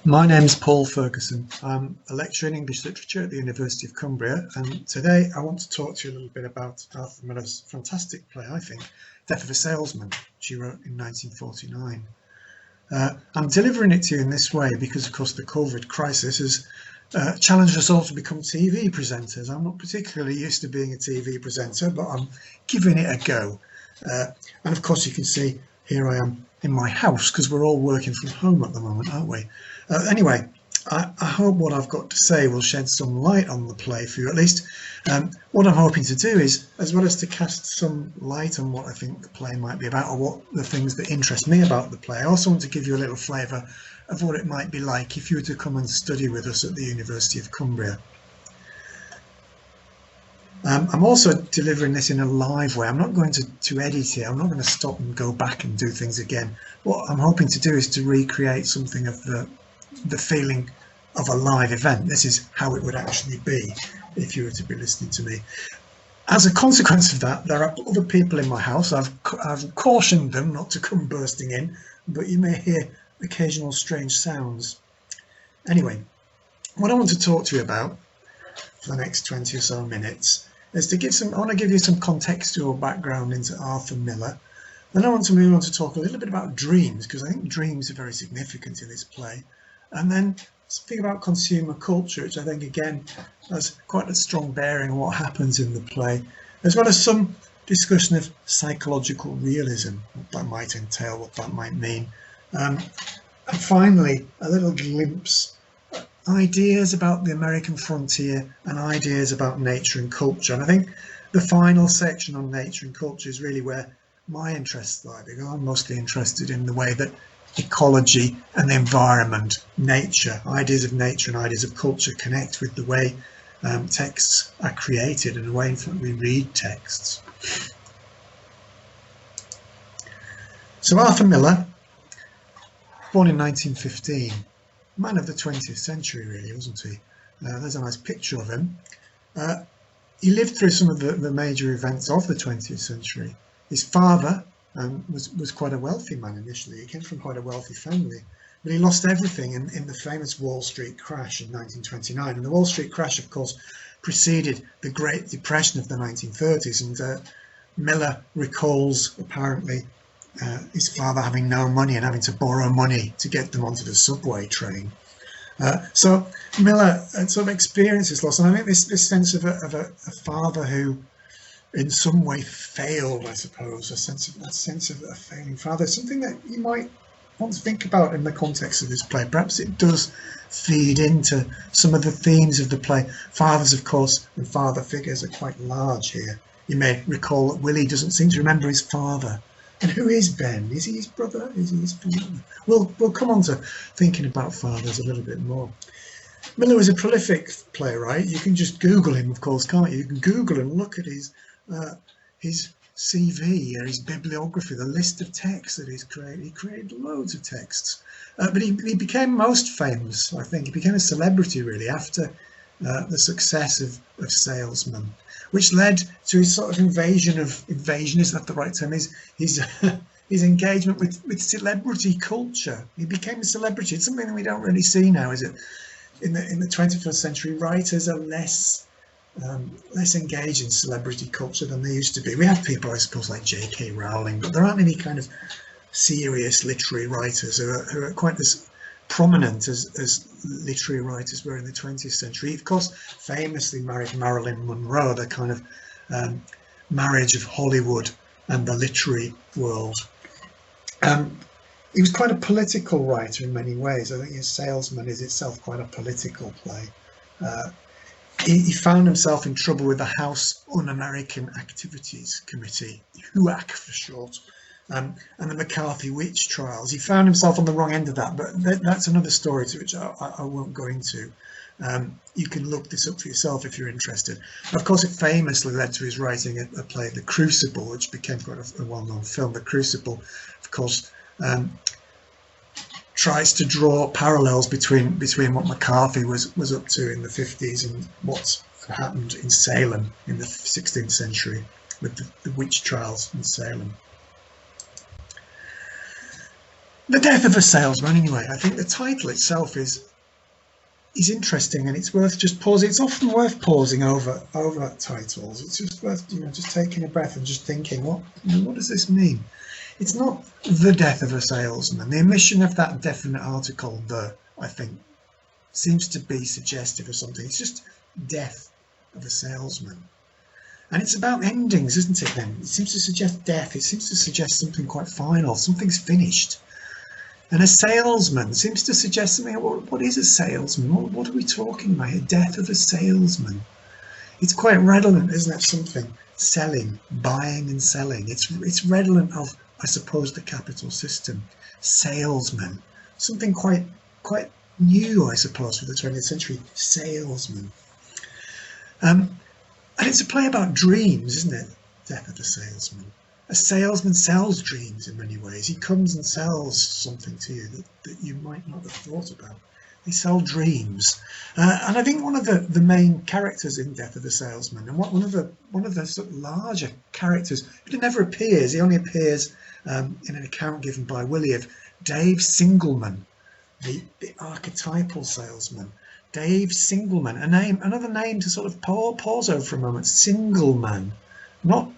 My name's Paul Ferguson. I'm a lecturer in English literature at the University of Cumbria, and today I want to talk to you a little bit about Arthur Miller's fantastic play, I think, Death of a Salesman, which he wrote in 1949. I'm delivering it to you in this way because, of course, the COVID crisis has challenged us all to become TV presenters. I'm not particularly used to being a TV presenter, but I'm giving it a go. And of course, you can see here I am in my house because we're all working from home at the moment, aren't we? Anyway, I hope what I've got to say will shed some light on the play for you, at least. What I'm hoping to do is, as well as to cast some light on what I think the play might be about, or what the things that interest me about the play, I also want to give you a little flavour of what it might be like if you were to come and study with us at the University of Cumbria. I'm also delivering this in a live way. I'm not going to edit it. I'm not going to stop and go back and do things again. What I'm hoping to do is to recreate something of the feeling of a live event. This is how it would actually be if you were to be listening to me. As a consequence of that, there are other people in my house. I've cautioned them not to come bursting in, but you may hear occasional strange sounds. Anyway, what I want to talk to you about for the next 20 or so minutes is I want to give you some contextual background into Arthur Miller. Then I want to move on to talk a little bit about dreams, because I think dreams are very significant in this play. And then speak about consumer culture, which I think again has quite a strong bearing on what happens in the play, as well as some discussion of psychological realism, what that might entail, what that might mean. And finally, a little glimpse, ideas about the American frontier and ideas about nature and culture. And I think the final section on nature and culture is really where my interests lie, because I'm mostly interested in the way that ecology and the environment, nature, ideas of nature and ideas of culture connect with the way texts are created and the way in fact we read texts. So Arthur Miller, born in 1915, man of the 20th century really, wasn't he? There's a nice picture of him. He lived through some of the major events of the 20th century. His father was quite a wealthy man initially. He came from quite a wealthy family, but he lost everything in the famous Wall Street crash in 1929. And the Wall Street crash, of course, preceded the Great Depression of the 1930s. And Miller recalls apparently his father having no money and having to borrow money to get them onto the subway train. So Miller sort of experiences loss, and I think this sense of a father who in some way failed, I suppose, that sense of a failing father, something that you might want to think about in the context of this play. Perhaps it does feed into some of the themes of the play. Fathers, of course, and father figures are quite large here. You may recall that Willie doesn't seem to remember his father. And who is Ben? Is he his brother? Is he his father? We'll come on to thinking about fathers a little bit more. Miller was a prolific playwright. You can just Google him, of course, can't you? You can Google and look at his CV or his bibliography, the list of texts that he's created. He created loads of texts, but he became most famous, I think. He became a celebrity really after the success of Salesman, which led to his sort of invasion, is that the right term? His engagement with celebrity culture. He became a celebrity. It's something that we don't really see now, is it? In the 21st century, writers are less engaged in celebrity culture than they used to be. We have people, I suppose, like J.K. Rowling, but there aren't any kind of serious literary writers who are quite as prominent as literary writers were in the 20th century. He, of course, famously married Marilyn Monroe, the kind of marriage of Hollywood and the literary world. He was quite a political writer in many ways. I think his Salesman is itself quite a political play. He found himself in trouble with the House Un-American Activities Committee, HUAC for short, and the McCarthy witch trials. He found himself on the wrong end of that, but that's another story to which I won't go into. You can look this up for yourself if you're interested. Of course, it famously led to his writing a play, The Crucible, which became quite a well-known film. The Crucible, of course, tries to draw parallels between what McCarthy was up to in the 50s and what happened in Salem in the 16th century with the witch trials in Salem. The Death of a Salesman, anyway. I think the title itself is interesting, and it's worth just pausing. It's often worth pausing over titles. It's just worth just taking a breath and just thinking, what does this mean? It's not the death of a salesman. The omission of that definite article, I think, seems to be suggestive of something. It's just death of a salesman. And it's about endings, isn't it then? It seems to suggest death. It seems to suggest something quite final. Something's finished. And a salesman seems to suggest something. What is a salesman? What are we talking about? A death of a salesman. It's quite redolent, isn't it? Something selling, buying and selling. It's redolent of, I suppose, the capital system. Salesman, something quite new, I suppose, for the 20th century. Salesman, and it's a play about dreams, isn't it? Death of a salesman. A salesman sells dreams in many ways. He comes and sells something to you that you might not have thought about. They sell dreams, and I think one of the main characters in Death of the Salesman, and one of the sort of larger characters, but he never appears. He only appears in an account given by Willie of Dave Singleman, the archetypal salesman. Dave Singleman, another name to sort of pause over for a moment. Singleman, not.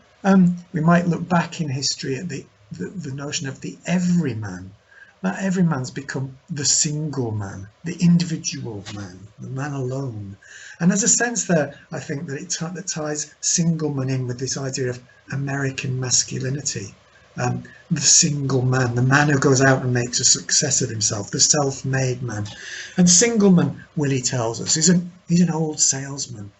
We might look back in history at the notion of the everyman. That everyman's become the single man, the individual man, the man alone. And there's a sense there, I think, that ties Singleman in with this idea of American masculinity. The single man, the man who goes out and makes a success of himself, the self-made man. And Singleman, Willie tells us, he's an old salesman.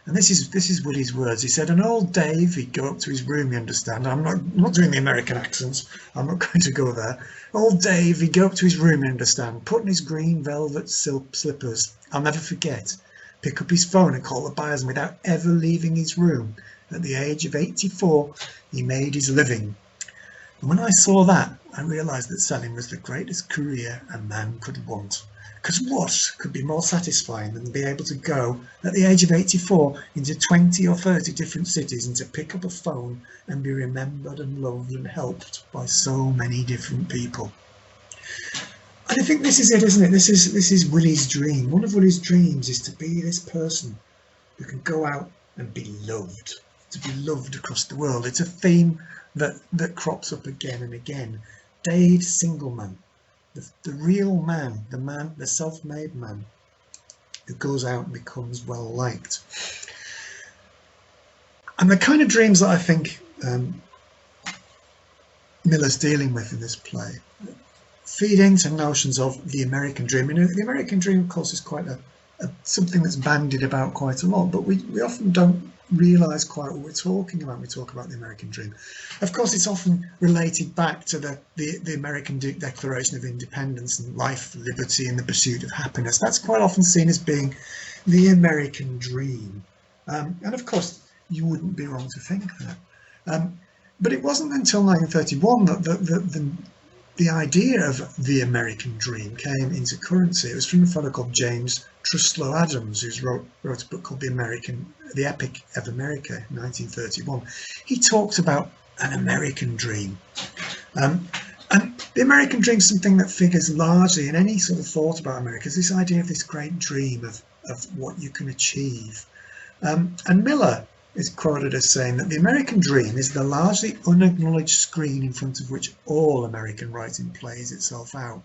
And this is Willie's words. He said, an old Dave, he'd go up to his room, you understand. I'm not doing the American accents. I'm not going to go there. Old Dave, he'd go up to his room, you understand, put on his green velvet silk slippers. I'll never forget. Pick up his phone and call the buyers, and without ever leaving his room. At the age of 84, he made his living. And when I saw that, I realised that selling was the greatest career a man could want. Because what could be more satisfying than to be able to go at the age of 84 into 20 or 30 different cities and to pick up a phone and be remembered and loved and helped by so many different people? And I think this is it, isn't it? This is Willie's dream. One of Willie's dreams is to be this person who can go out and be loved, to be loved across the world. It's a theme that crops up again and again. Dave Singleman. The real man, the self-made man who goes out and becomes well liked. And the kind of dreams that I think Miller's dealing with in this play feed into notions of the American dream. The American dream, of course, is quite something that's bandied about quite a lot, but we often don't realise quite what we're talking about when we talk about the American dream. Of course, it's often related back to the American Declaration of Independence and life, liberty and the pursuit of happiness. That's quite often seen as being the American dream. And of course, you wouldn't be wrong to think that. But it wasn't until 1931 that the idea of the American dream came into currency. It was from a fellow called James Truslow Adams, who wrote a book called The Epic of America, 1931. He talked about an American dream. And the American dream is something that figures largely in any sort of thought about America, is this idea of this great dream of what you can achieve. And Miller is quoted as saying that the American dream is the largely unacknowledged screen in front of which all American writing plays itself out.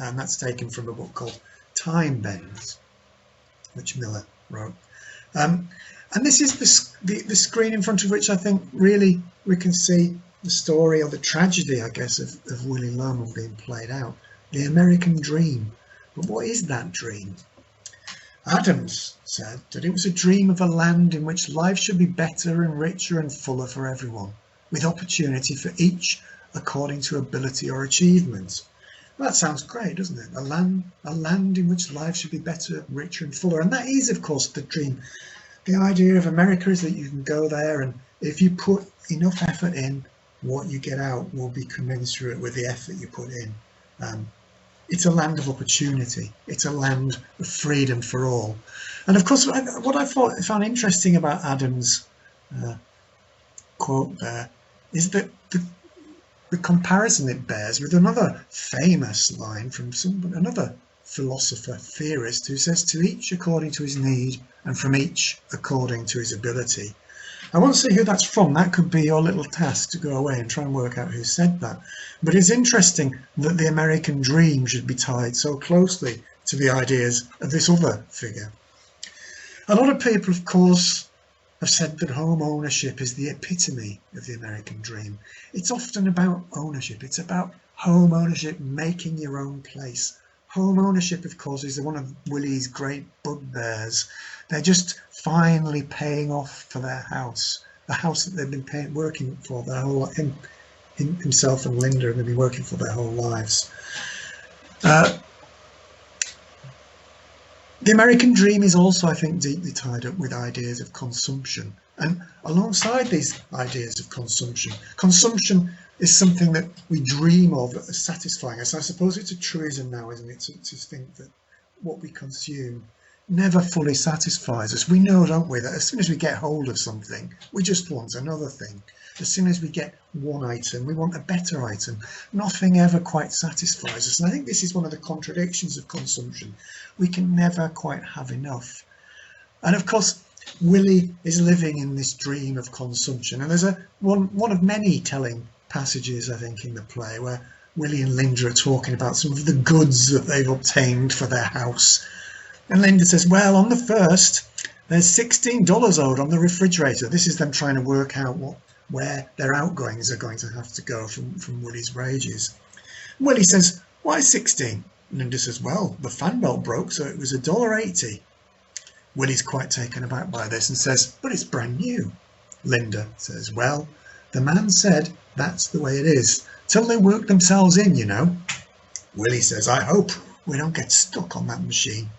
And that's taken from a book called Time Bends, which Miller wrote. And this is the screen in front of which I think really we can see the story, or the tragedy, I guess, of Willie Loman being played out. The American dream. But what is that dream? Adams said that it was a dream of a land in which life should be better and richer and fuller for everyone, with opportunity for each according to ability or achievement. Well, that sounds great, doesn't it? A land in which life should be better, richer and fuller. And that is, of course, the dream. The idea of America is that you can go there, and if you put enough effort in, what you get out will be commensurate with the effort you put in. It's a land of opportunity. It's a land of freedom for all. And of course, what I found interesting about Adams' quote there is that the comparison it bears with another famous line from another philosopher, theorist, who says, to each according to his need and from each according to his ability. I won't say who that's from. That could be your little task to go away and try and work out who said that. But it's interesting that the American dream should be tied so closely to the ideas of this other figure. A lot of people, of course, have said that home ownership is the epitome of the American dream. It's often about ownership. It's about home ownership, making your own place. Home ownership, of course, is one of Willie's great bugbears. They're just finally paying off for their house, the house that they've been working for their whole life. Himself and Linda have been working for their whole lives. The American dream is also, I think, deeply tied up with ideas of consumption. And alongside these ideas of consumption, consumption is something that we dream of as satisfying us. I suppose it's a truism now, isn't it, to think that what we consume never fully satisfies us. We know, don't we, that as soon as we get hold of something, we just want another thing. As soon as we get one item, we want a better item. Nothing ever quite satisfies us. And I think this is one of the contradictions of consumption. We can never quite have enough. And of course, Willie is living in this dream of consumption. And there's one of many telling passages, I think, in the play where Willie and Linda are talking about some of the goods that they've obtained for their house. And Linda says, well, on the first, there's $16 owed on the refrigerator. This is them trying to work out where their outgoings are going to have to go from Willie's wages. Willie says, why 16? Linda says, well, the fan belt broke, so it was $1.80. Willie's quite taken aback by this and says, but it's brand new. Linda says, well, the man said that's the way it is, till they work themselves in, you know. Willie says, I hope we don't get stuck on that machine.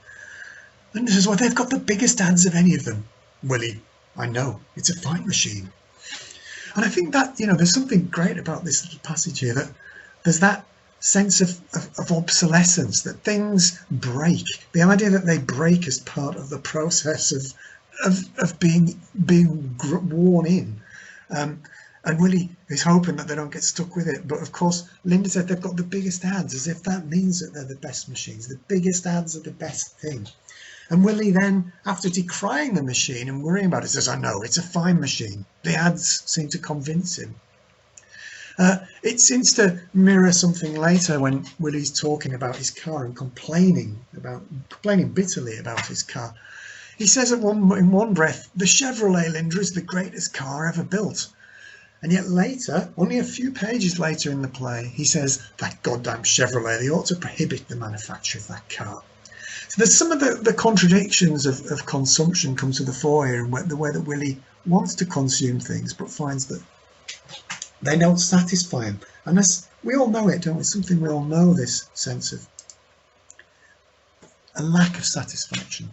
Linda says, well, they've got the biggest ads of any of them. Willie, I know, it's a fine machine. And I think that, there's something great about this little passage here, that there's that sense of obsolescence, that things break. The idea that they break as part of the process of being worn in. And Willie is hoping that they don't get stuck with it. But of course, Linda said they've got the biggest ads, as if that means that they're the best machines. The biggest ads are the best thing. And Willie then, after decrying the machine and worrying about it, says, I know, it's a fine machine. The ads seem to convince him. It seems to mirror something later when Willie's talking about his car and complaining bitterly about his car. He says in one breath, the Chevrolet, Linda, is the greatest car ever built. And yet later, only a few pages later in the play, he says, that goddamn Chevrolet, they ought to prohibit the manufacture of that car. So there's some of the contradictions of consumption come to the fore here, and the way that Willie wants to consume things but finds that they don't satisfy him. And we all know it, don't we? Something we all know, this sense of a lack of satisfaction.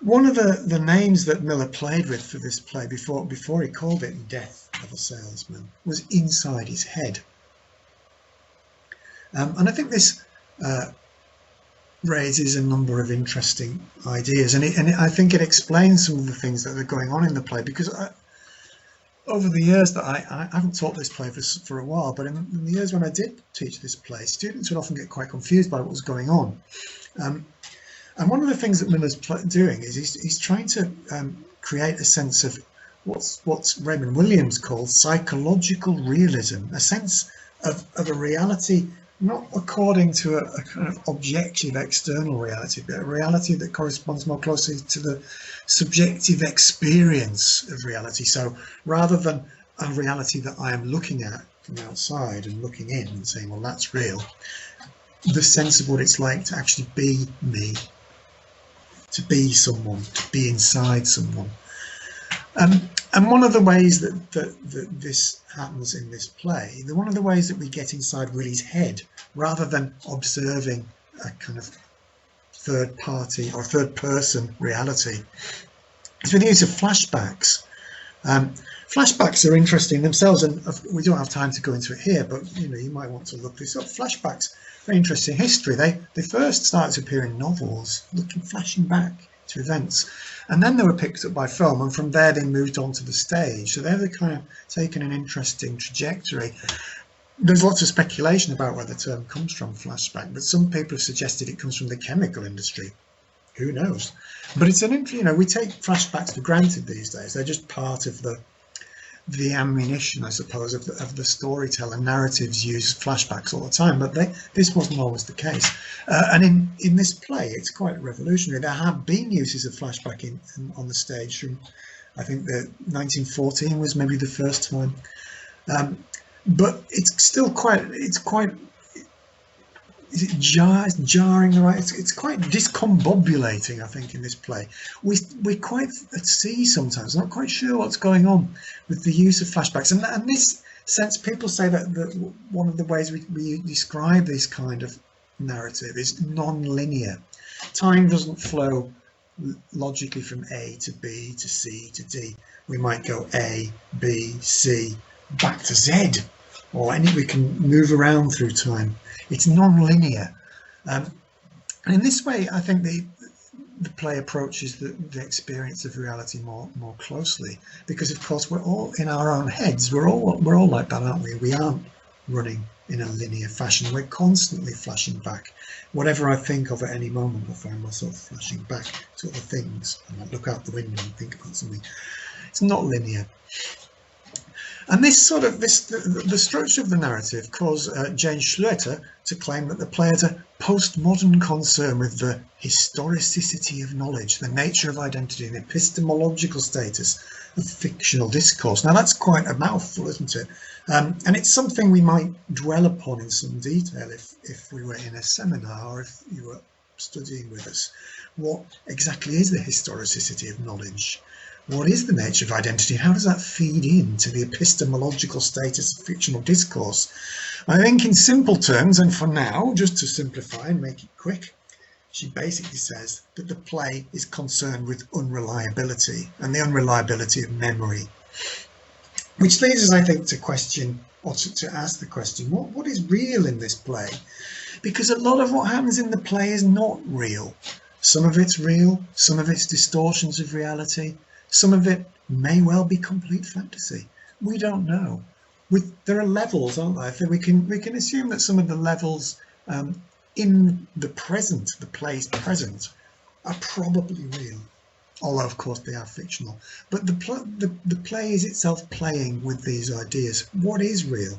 One of the names that Miller played with for this play before he called it Death of a Salesman was Inside His Head. And I think this raises a number of interesting ideas, and I think it explains some of the things that are going on in the play, because over the years that I haven't taught this play for a while, but in the years when I did teach this play, students would often get quite confused by what was going on. And one of the things that Miller's doing is he's trying to create a sense of what's Raymond Williams calls psychological realism, a sense of a reality not according to a kind of objective external reality, but a reality that corresponds more closely to the subjective experience of reality. So rather than a reality that I am looking at from outside and looking in and saying, well, that's real, the sense of what it's like to actually be me, to be someone, to be inside someone. And one of the ways that this happens in this play, one of the ways that we get inside Willie's head, rather than observing a kind of third party or third person reality, is with the use of flashbacks. Flashbacks are interesting themselves, and we don't have time to go into it here, but you might want to look this up. Flashbacks, very interesting history. They first started to appear in novels, flashing back to events. And then they were picked up by film, and from there they moved on to the stage. So they've kind of taken an interesting trajectory. There's lots of speculation about where the term comes from, flashback, but some people have suggested it comes from the chemical industry. Who knows? But it's an, we take flashbacks for granted these days. They're just part of the ammunition, I suppose, of the storyteller. Narratives use flashbacks all the time, but this wasn't always the case. And in this play, it's quite revolutionary. There have been uses of flashback on the stage from, I think, the 1914 was maybe the first time. But it's still quite jarring, right? It's quite discombobulating, I think, in this play. We're quite at sea sometimes, not quite sure what's going on with the use of flashbacks. And this sense, people say that one of the ways we describe this kind of narrative is non-linear. Time doesn't flow logically from A to B to C to D. We might go A, B, C, back to Z, or we can move around through time. It's non-linear, and in this way, I think the play approaches the experience of reality more closely, because of course we're all in our own heads. We're all like that, aren't we? We aren't running in a linear fashion. We're constantly flashing back. Whatever I think of at any moment, I find myself flashing back to other things. I might look out the window and think about something. It's not linear. And this the structure of the narrative caused Jane Schlueter to claim that the play has a postmodern concern with the historicity of knowledge, the nature of identity, and epistemological status of fictional discourse. Now that's quite a mouthful, isn't it? And it's something we might dwell upon in some detail if we were in a seminar, or if you were studying with us. What exactly is the historicity of knowledge? What is the nature of identity? How does that feed into the epistemological status of fictional discourse? I think in simple terms, and for now, just to simplify and make it quick, she basically says that the play is concerned with unreliability and the unreliability of memory. Which leads us, I think, to question, or to ask the question, what is real in this play? Because a lot of what happens in the play is not real. Some of it's real, some of it's distortions of reality. Some of it may well be complete fantasy. We don't know. There are levels, aren't there? So we can assume that some of the levels in the present, the play's present, are probably real. Although, of course, they are fictional. But the play is itself playing with these ideas. What is real?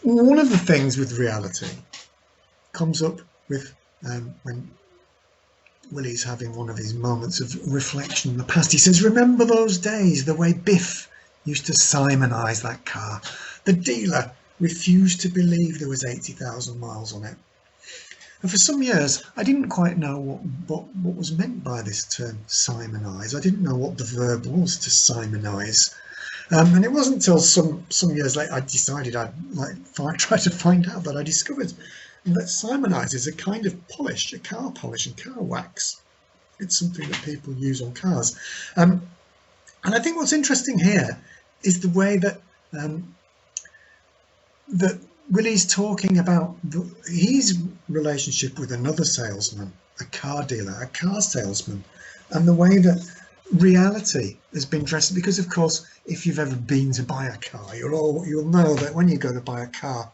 One of the things with reality comes up with when Willie's having one of his moments of reflection in the past. He says, remember those days, the way Biff used to simonize that car. The dealer refused to believe there was 80,000 miles on it. And for some years, I didn't quite know what was meant by this term, simonize. I didn't know what the verb was to simonize. And it wasn't until some years later I decided I'd try to find out, that I discovered that simonize is a kind of polish, a car polish and car wax. It's something that people use on cars. And I think what's interesting here is the way that that Willie's talking about his relationship with another salesman, a car dealer, a car salesman, and the way that reality has been dressed. Because of course, if you've ever been to buy a car, you'll know that when you go to buy a car,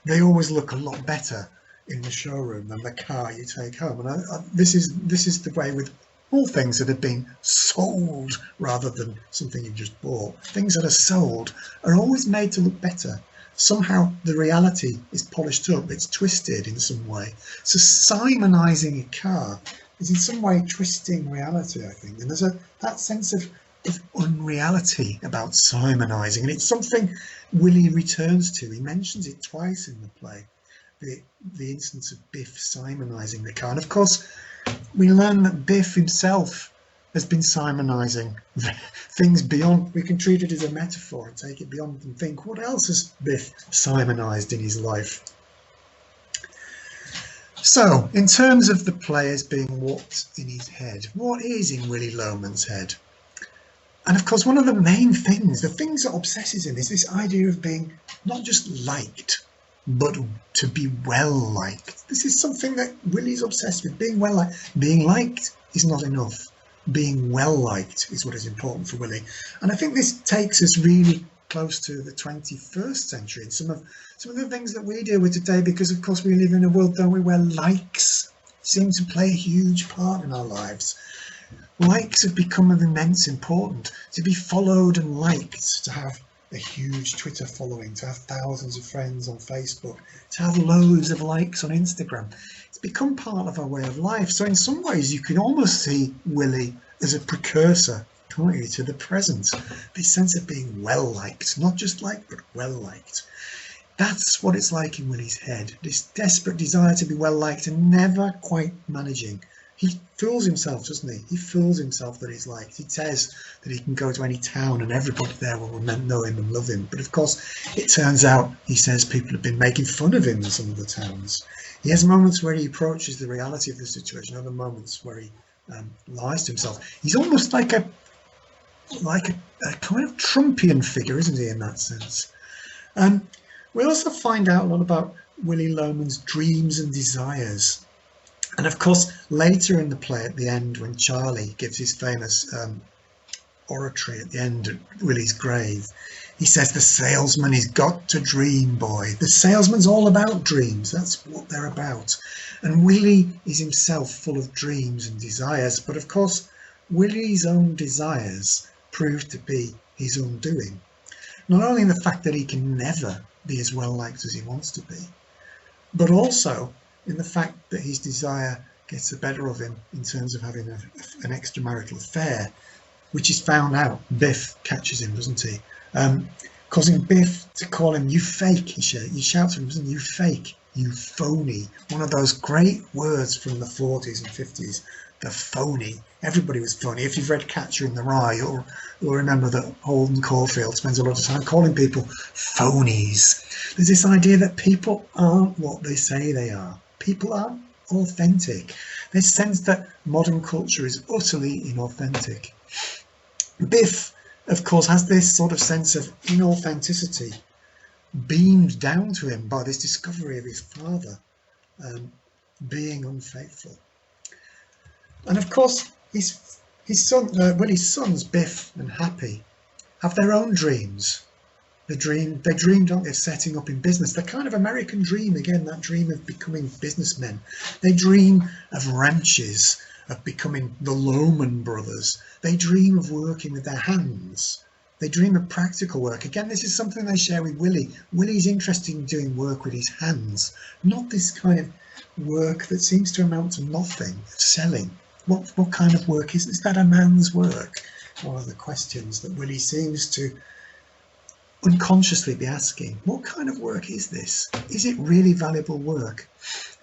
they always look a lot better in the showroom than the car you take home. And this is the way with all things that have been sold rather than something you've just bought. Things that are sold are always made to look better. Somehow the reality is polished up, it's twisted in some way. So simonizing a car is in some way twisting reality, I think. And there's that sense of unreality about simonizing, and it's something Willie returns to. He mentions it twice in the play, the instance of Biff simonizing the car. And of course, we learn that Biff himself has been simonizing things beyond. We can treat it as a metaphor and take it beyond and think, what else has Biff simonized in his life? So, in terms of the play as being what's in his head, what is in Willie Loman's head? And of course, one of the main things, the things that obsesses him, is this idea of being not just liked, but to be well liked. This is something that Willie's obsessed with, being well liked. Being liked is not enough. Being well liked is what is important for Willie. And I think this takes us really close to the 21st century and some of the things that we deal with today, because of course we live in a world, don't we, where likes seem to play a huge part in our lives. Likes have become of immense importance. To be followed and liked, to have a huge Twitter following, to have thousands of friends on Facebook, to have loads of likes on Instagram. It's become part of our way of life. So in some ways you can almost see Willie as a precursor, can't you, to the present. This sense of being well liked, not just liked, but well liked. That's what it's like in Willie's head, this desperate desire to be well liked and never quite managing. He fools himself, doesn't he? He fools himself that he's liked. He says that he can go to any town and everybody there will know him and love him. But of course, it turns out, he says, people have been making fun of him in some of the towns. He has moments where he approaches the reality of the situation, other moments where he lies to himself. He's almost like a kind of Trumpian figure, isn't he, in that sense? We also find out a lot about Willie Loman's dreams and desires. And of course, later in the play, at the end, when Charlie gives his famous oratory at the end of Willie's grave, he says, the salesman has got to dream, boy. The salesman's all about dreams. That's what they're about. And Willie is himself full of dreams and desires. But of course, Willie's own desires prove to be his undoing. Not only in the fact that he can never be as well liked as he wants to be, but also in the fact that his desire gets the better of him in terms of having an extramarital affair, which is found out. Biff catches him, doesn't he? Causing Biff to call him, you fake, he shouts at him, doesn't he? You fake, you phony. One of those great words from the 40s and 50s, the phony. Everybody was phony. If you've read Catcher in the Rye, you'll remember that Holden Caulfield spends a lot of time calling people phonies. There's this idea that people aren't what they say they are. People aren't authentic. This sense that modern culture is utterly inauthentic. Biff, of course, has this sort of sense of inauthenticity beamed down to him by this discovery of his father being unfaithful. And of course, his son, Willie's sons, Biff and Happy, have their own dreams. They dream, don't they, of setting up in business. The kind of American dream, again, that dream of becoming businessmen. They dream of ranches, of becoming the Loman brothers. They dream of working with their hands. They dream of practical work. Again, this is something they share with Willie. Willie's interested in doing work with his hands, not this kind of work that seems to amount to nothing, selling. What kind of work is that? A man's work? One of the questions that Willie seems to unconsciously be asking. What kind of work is this? Is it really valuable work?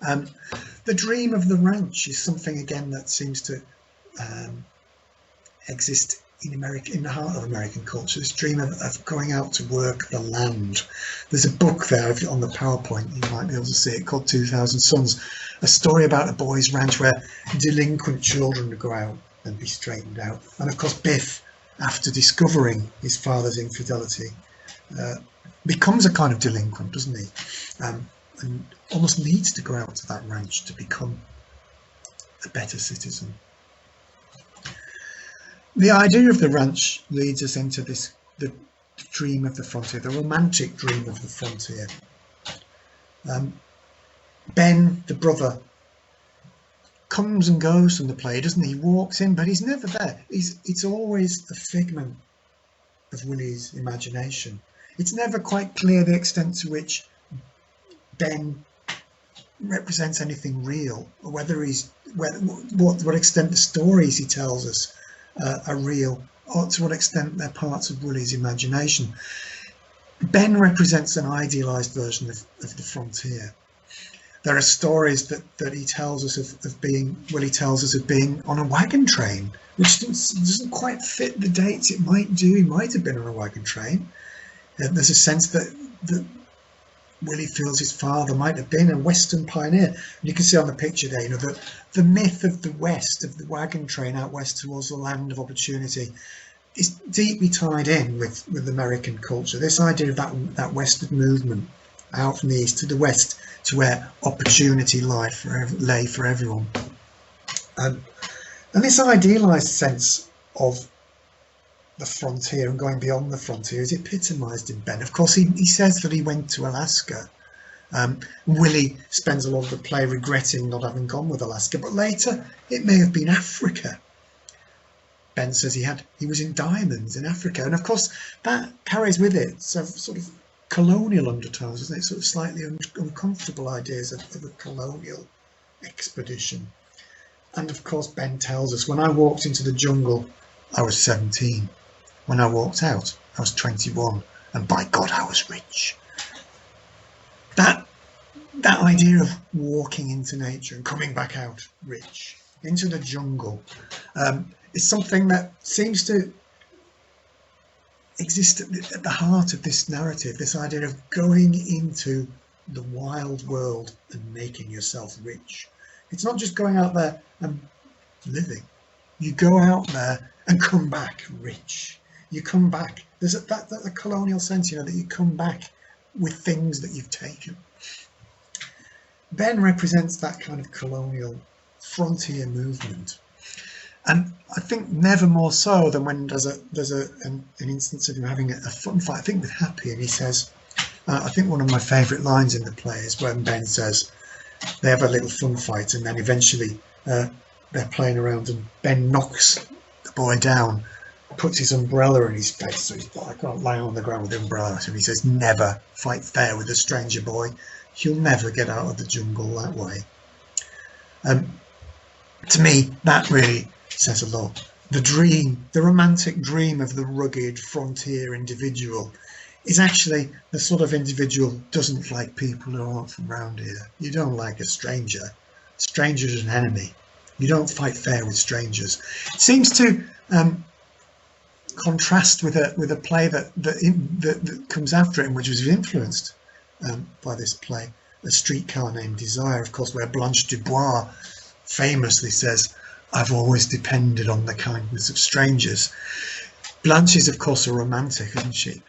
The dream of the ranch is something, again, that seems to exist in America, in the heart of American culture. This dream of going out to work the land. There's a book there on the PowerPoint, you might be able to see it, called 2000 Sons, a story about a boy's ranch where delinquent children would go out and be straightened out. And of course, Biff, after discovering his father's infidelity, becomes a kind of delinquent, doesn't he? And almost needs to go out to that ranch to become a better citizen. The idea of the ranch leads us into the dream of the frontier, the romantic dream of the frontier. Ben, the brother, comes and goes from the play, doesn't he? He walks in, but he's never there. It's always a figment of Willie's imagination. It's never quite clear the extent to which Ben represents anything real, or what extent the stories he tells us are real, or to what extent they're parts of Willie's imagination. Ben represents an idealized version of the frontier. There are stories that he tells us of being, Willie tells us of being on a wagon train, which doesn't quite fit the dates it might do. He might have been on a wagon train. There's a sense that Willie feels his father might have been a Western pioneer. And you can see on the picture there, the myth of the West, of the wagon train out west towards the land of opportunity, is deeply tied in with American culture. This idea of that Western movement out from the east to the west, to where opportunity lay for everyone. And this idealised sense of the frontier and going beyond the frontier is epitomised in Ben. Of course, he says that he went to Alaska. Willie spends a lot of the play regretting not having gone with Alaska, but later it may have been Africa. Ben says he was in diamonds in Africa, and of course that carries with it some sort of colonial undertones, isn't it? Sort of slightly uncomfortable ideas of a colonial expedition. And of course Ben tells us, when I walked into the jungle, I was 17. When I walked out, I was 21, and by God, I was rich. That idea of walking into nature and coming back out rich, into the jungle, is something that seems to exist at the heart of this narrative, this idea of going into the wild world and making yourself rich. It's not just going out there and living. You go out there and come back rich. You come back. There's a colonial sense, that you come back with things that you've taken. Ben represents that kind of colonial frontier movement, and I think never more so than when there's an instance of him having a fun fight. I think with Happy, and he says, I think one of my favourite lines in the play is when Ben says they have a little fun fight, and then eventually they're playing around, and Ben knocks the boy down, puts his umbrella in his face, so he's like, I can't lie on the ground with the umbrella. So he says, never fight fair with a stranger boy. You'll never get out of the jungle that way. To me, that really says a lot. The dream, the romantic dream of the rugged frontier individual is actually the sort of individual who doesn't like people who aren't from around here. You don't like a stranger. A stranger is an enemy. You don't fight fair with strangers. It seems to contrast with a play that comes after it, which was influenced by this play, A Streetcar Named Desire, of course, where Blanche Dubois famously says, I've always depended on the kindness of strangers. Blanche is, of course, a romantic, isn't she?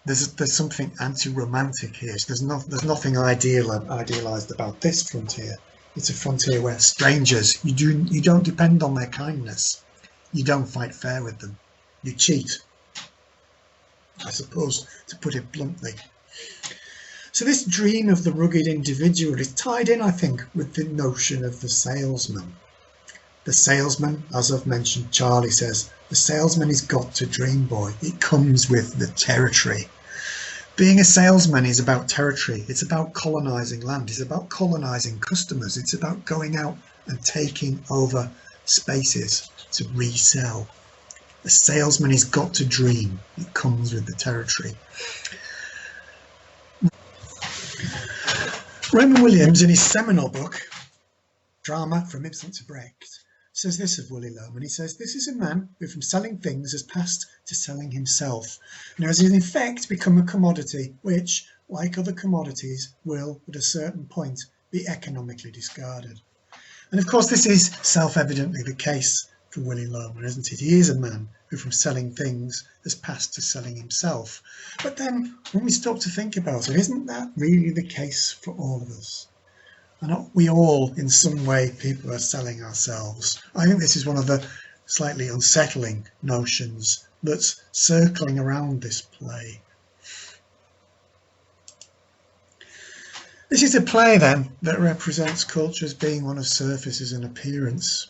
There's something anti-romantic here. There's nothing idealized about this frontier. It's a frontier where strangers, you don't depend on their kindness. You don't fight fair with them. You cheat, I suppose, to put it bluntly. So this dream of the rugged individual is tied in, I think, with the notion of the salesman. The salesman, as I've mentioned, Charlie says, the salesman is got to dream, boy. It comes with the territory. Being a salesman is about territory. It's about colonising land. It's about colonising customers. It's about going out and taking over spaces to resell. A salesman has got to dream. It comes with the territory. Raymond Williams, in his seminal book, Drama from Ibsen to Brecht, says this of Willie Loman. He says, this is a man who from selling things has passed to selling himself, and has in effect become a commodity which, like other commodities, will, at a certain point, be economically discarded. And of course this is self-evidently the case for Willie Loman, isn't it? He is a man who from selling things has passed to selling himself. But then when we stop to think about it, isn't that really the case for all of us? Are not we all, in some way, people are selling ourselves? I think this is one of the slightly unsettling notions that's circling around this play. This is a play then that represents culture as being one of surfaces and appearance.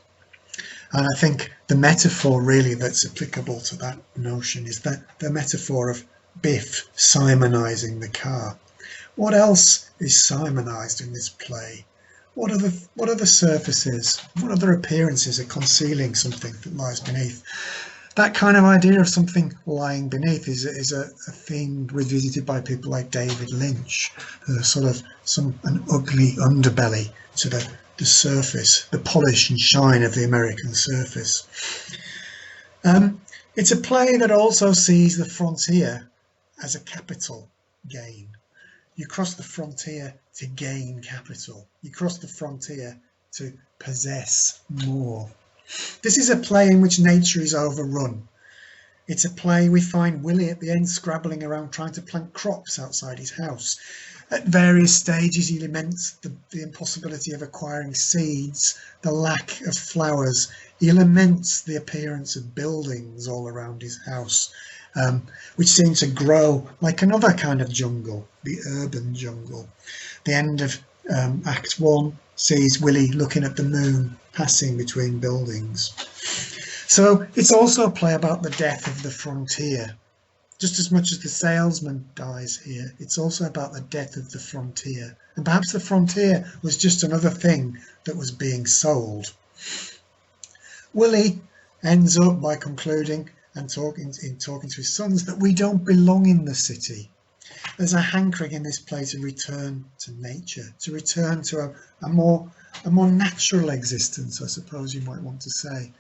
And I think the metaphor really that's applicable to that notion is that the metaphor of Biff Simonising the car. What else is Simonised in this play? What are the surfaces? What other appearances are concealing something that lies beneath? That kind of idea of something lying beneath is a theme revisited by people like David Lynch, sort of an ugly underbelly to the surface, the polish and shine of the American surface. It's a play that also sees the frontier as a capital gain. You cross the frontier to gain capital. You cross the frontier to possess more. This is a play in which nature is overrun. It's a play we find Willie at the end scrabbling around trying to plant crops outside his house. At various stages, he laments the impossibility of acquiring seeds, the lack of flowers. He laments the appearance of buildings all around his house, which seem to grow like another kind of jungle, the urban jungle. The end of Act 1 sees Willie looking at the moon passing between buildings. So it's also a play about the death of the frontier. Just as much as the salesman dies here, it's also about the death of the frontier. And perhaps the frontier was just another thing that was being sold. Willie ends up by concluding and talking to his sons that we don't belong in the city. There's a hankering in this play to return to nature, to return to a more natural existence, I suppose you might want to say.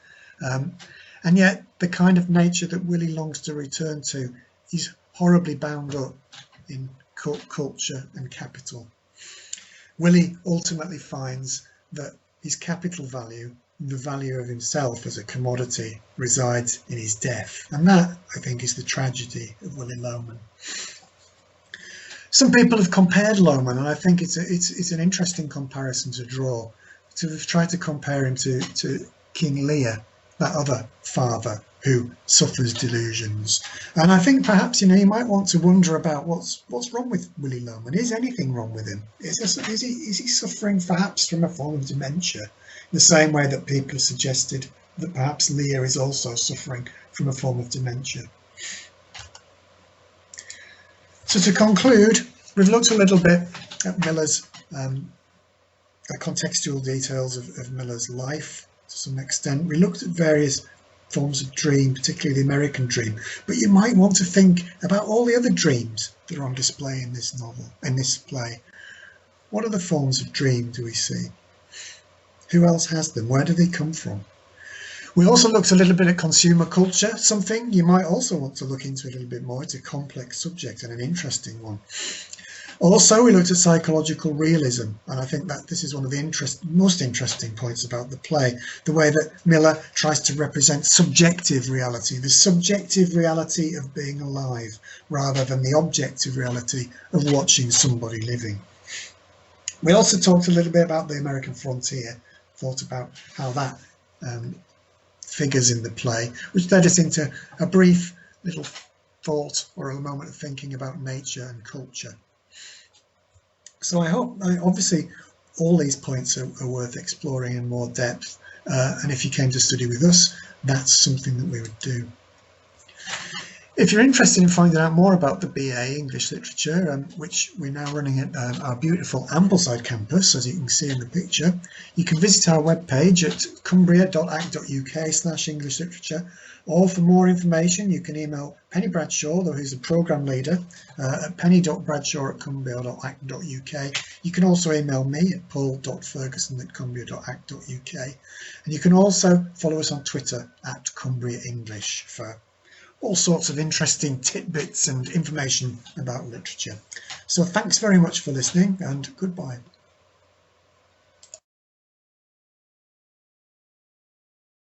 And yet the kind of nature that Willie longs to return to is horribly bound up in culture and capital. Willie ultimately finds that his capital value, the value of himself as a commodity, resides in his death. And that, I think, is the tragedy of Willie Loman. Some people have compared Loman, and I think it's an interesting comparison to draw. To try to compare him to King Lear, that other father who suffers delusions. And I think perhaps, you might want to wonder about what's wrong with Willie Loman. Is anything wrong with him? Is he suffering perhaps from a form of dementia, in the same way that people have suggested that perhaps Lear is also suffering from a form of dementia? So to conclude, we've looked a little bit at Miller's contextual details of Miller's life to some extent. We looked at various forms of dream, particularly the American dream, but you might want to think about all the other dreams that are on display in this novel, in this play. What other forms of dream do we see? Who else has them? Where do they come from? We also looked a little bit at consumer culture, something you might also want to look into a little bit more. It's a complex subject and an interesting one. Also, we looked at psychological realism, and I think that this is one of the most interesting points about the play, the way that Miller tries to represent subjective reality, the subjective reality of being alive, rather than the objective reality of watching somebody living. We also talked a little bit about the American frontier, thought about how that figures in the play, which led us into a brief little thought or a moment of thinking about nature and culture. So obviously all these points are worth exploring in more depth, and if you came to study with us, that's something that we would do. If you're interested in finding out more about the BA English Literature, which we're now running at our beautiful Ambleside campus, as you can see in the picture, you can visit our webpage at cumbria.ac.uk/English Literature, or for more information you can email Penny Bradshaw, who's the programme leader, at penny.bradshaw@cumbria.ac.uk. You can also email me at paul.ferguson@cumbria.ac.uk, and you can also follow us on Twitter at Cumbria English for all sorts of interesting tidbits and information about literature. So thanks very much for listening, and goodbye.